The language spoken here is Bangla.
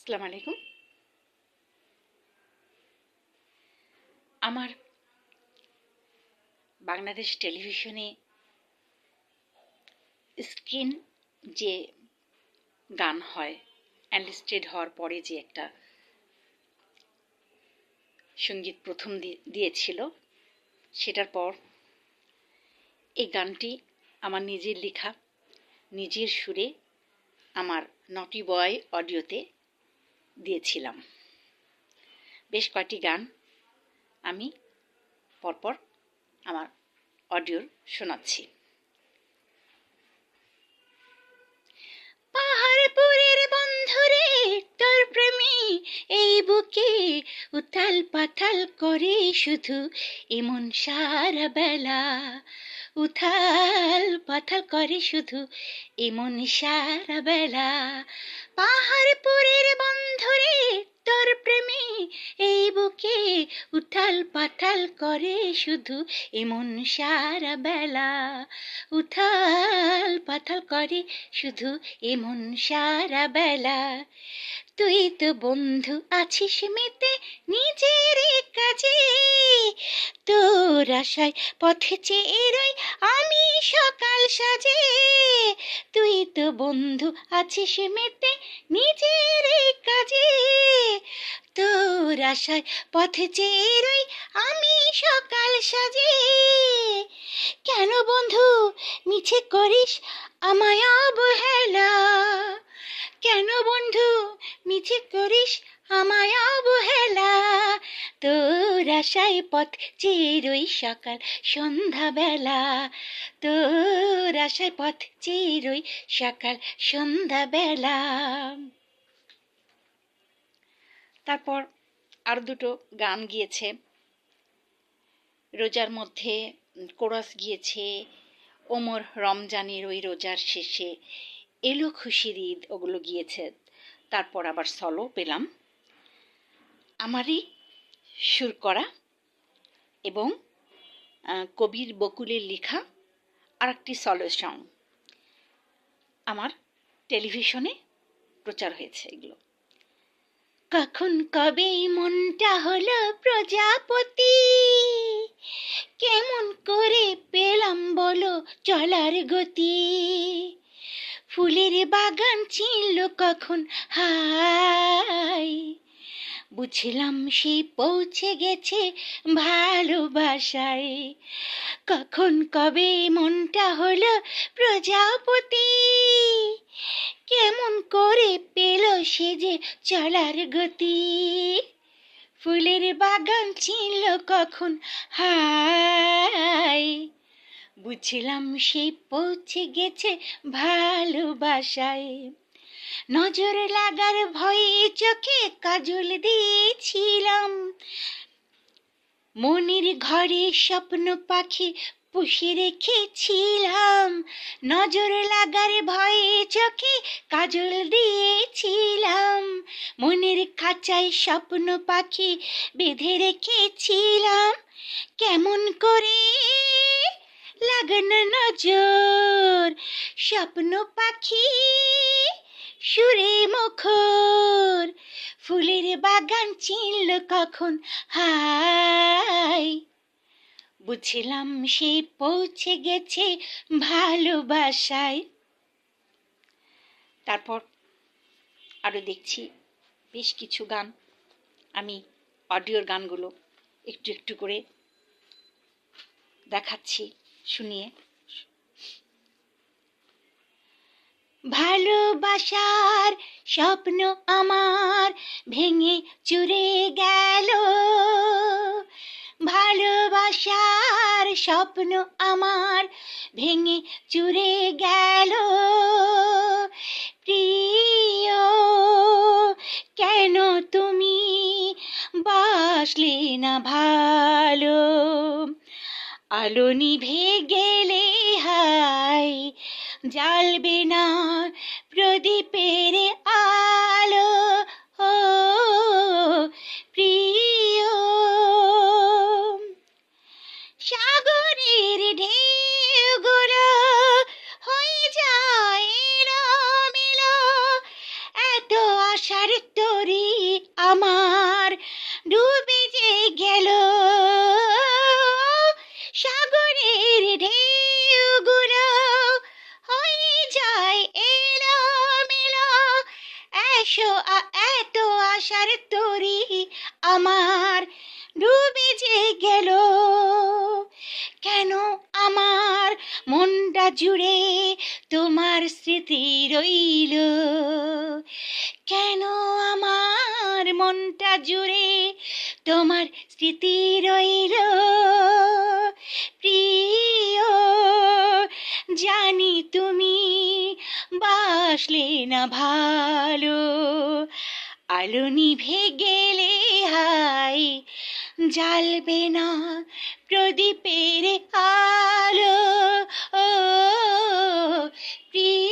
আসসালামু আলাইকুম। আমার বাংলাদেশ টেলিভিশনে স্ক্রিন যে গান হয়, এনলিস্টেড হওয়ার পরে যে একটা সঙ্গীত প্রথম দিয়েছিল, সেটার পর এই গানটি আমার নিজের লেখা, নিজের সুরে আমার নটি বয় অডিওতে দিয়েছিলাম। বেশ কয়েকটি গান আমি পরপর আমার অডিওর শোনাচ্ছি। পাহাড়পুরের বন্ধুরে, তোর প্রেমে এই বুকে উথাল পাথাল করে শুধু এমন সারা বেলা, উথাল পাথাল করে শুধু এমন সারা বেলা। পাহাড়পুরের বন্ধুরে, তোর প্রেমে এই বুকে উথাল পাথাল করে শুধু এমন সারা বেলা, উথাল পাথাল করে শুধু এমন সারা বেলা। তুই তো বন্ধু আছিস মেতে নিজের কাজে, তোর আশায় পথে চেয়ে রই আমি সকাল সাজে। তুই তো বন্ধু আছিস মেতে নিজের কাজে, তোর আশায় পথে চেয়ে রই আমি সকাল সাজে। কেন বন্ধু মিছে করিস আমায় অবহেলা, কেন বন্ধু মিছে করিস আমায় অবহেলা। তোর আশায় পথ চেয়ে রই সকাল সন্ধ্যাবেলা, তোর আশায় পথ চেয়ে রই সকাল সন্ধ্যাবেলা। তারপর আর দুটো গান গিয়েছে, রোজার মধ্যে কোরাস গিয়েছে ওমর রমজানের ওই রোজার শেষে, এলো খুশির ঈদ, ওগুলো গিয়েছে। তারপর আবার সলো পেলাম, আমারই সুর করা এবং কবির বকুলের লেখা আর একটি সলো সং আমার টেলিভিশনে প্রচার হয়েছে। এগুলো কখন কবে মনটা হলো প্রজাপতি, কেমন করে পেলাম বলো চলার গতি। ফুলের বাগান চিনল কখন হাই, বুঝলাম সে পৌঁছে গেছে ভালোবাসায়। কখন কবে মনটা হলো প্রজাপতি, কেমন করে পেল সে যে চলার গতি। ফুলের বাগান চিনল কখন হাই, বুঝলাম সে পৌঁছে গেছে ভালোবাসায়। নজর লাগার ভয়ে চোখে কাজল দিয়েছিলাম, মনের ঘরে স্বপ্ন পাখি পুষে রেখেছিলাম। নজর লাগার ভয়ে চোখে কাজল দিয়েছিলাম, মনের খাঁচায় স্বপ্ন পাখি বেঁধে রেখেছিলাম। কেমন করে লাগানো নজর, স্বপ্ন পাখি সুরে মুখর। ফুলের বাগান চিনল কখন হাই, বুঝলাম সে পৌঁছে গেছে ভালোবাসায়। তারপর আরো দেখছি বেশ কিছু গান, আমি অডিওর গানগুলো একটু একটু করে দেখাচ্ছি, শুনিয়ে। ভালোবাসার স্বপ্ন আমার ভেঙে চুরে গেল, ভালোবাসার স্বপ্ন আমার ভেঙে চুরে গেল। প্রিয় কেন তুমি বাসলে না ভালো, আলো নিভে গেলে হায় জ্বালবে না প্রদীপের আলো। ও প্রিয়, সাগরের ঢেউগুলো হয়ে যায় এলোমেলো, এত আশার তো তরি আমার ডুবে যে গেল সাগরের ঢেউগুলো হয়ে যায় এলোমেলো এত আশার তরি আমার ডুবে যে গেল কেন আমার মনটা জুড়ে তোমার স্মৃতি রইল কেন আমার মনটা জুড়ে তোমার স্মৃতি রইল প্রিয় জানি তুমি বাসলে না ভালো আলো নিভে গেলে হাই জ্বালবে না প্রদীপের আলো ও প্রিয়